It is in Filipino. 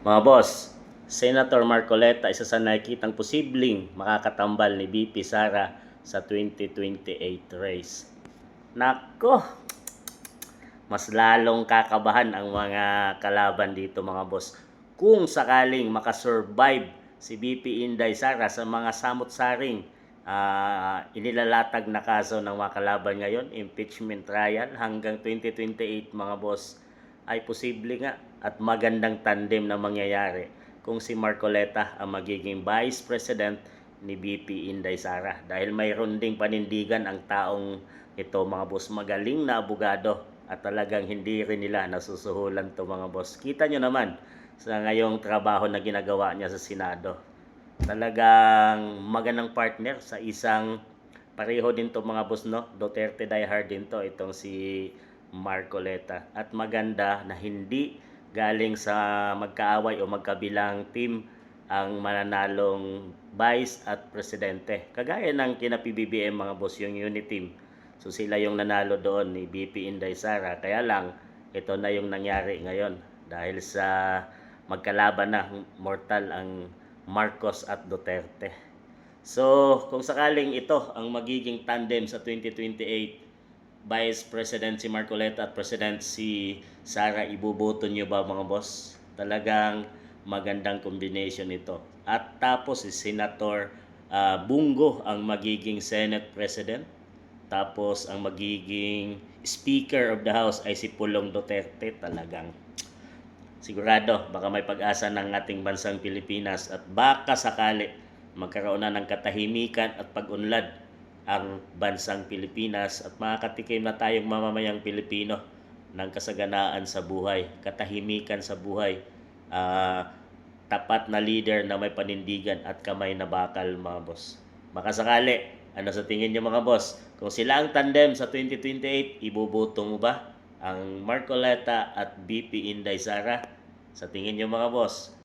Mga boss, Senator Marcoleta isa sa nakikitang posibleng makakatambal ni VP Sara sa 2028 race. Nako, mas lalong kakabahan ang mga kalaban dito mga boss. Kung sakaling makasurvive si VP Inday Sara sa mga samot-saring inilalatag na kaso ng mga kalaban ngayon, impeachment trial hanggang 2028 mga boss, ay posible nga at magandang tandem na mangyayari kung si Marcoleta ang magiging Vice President ni VP Inday Sara. Dahil mayroon ding panindigan ang taong ito mga boss, magaling na abogado at talagang hindi rin nila nasusuhulan to mga boss. Kita nyo naman sa ngayong trabaho na ginagawa niya sa Senado. Talagang magandang partner sa isang pareho din to mga boss, no? Duterte diehard din to itong si Marcoleta. At maganda na hindi galing sa magkaaway o magkabilang team ang mananalong vice at presidente. Kagaya ng kina PBBM mga boss, yung unity team. So sila yung nanalo doon ni VP Inday Sara. Kaya lang, ito na yung nangyari ngayon. Dahil sa magkalaban na mortal ang Marcos at Duterte. So, kung sakaling ito ang magiging tandem sa 2028, Vice President si Marcoleta at President si Sara, ibuboto nyo ba mga boss? Talagang magandang combination ito. At tapos si Senator Bungo ang magiging Senate President. Tapos ang magiging Speaker of the House ay si Pulong Duterte. Talagang sigurado baka may pag-asa ng ating bansang Pilipinas at baka sakali magkaroon na ng katahimikan at pag-unlad ang bansang Pilipinas at makakatikim na tayong mamamayang Pilipino ng kasaganaan sa buhay, katahimikan sa buhay, tapat na leader na may panindigan at kamay na bakal mga boss. Baka sakali, ano sa tingin niyo mga boss? Kung sila ang tandem sa 2028, iboboto mo ba ang Marcoleta at VP Inday Sara? Sa tingin niyo mga boss?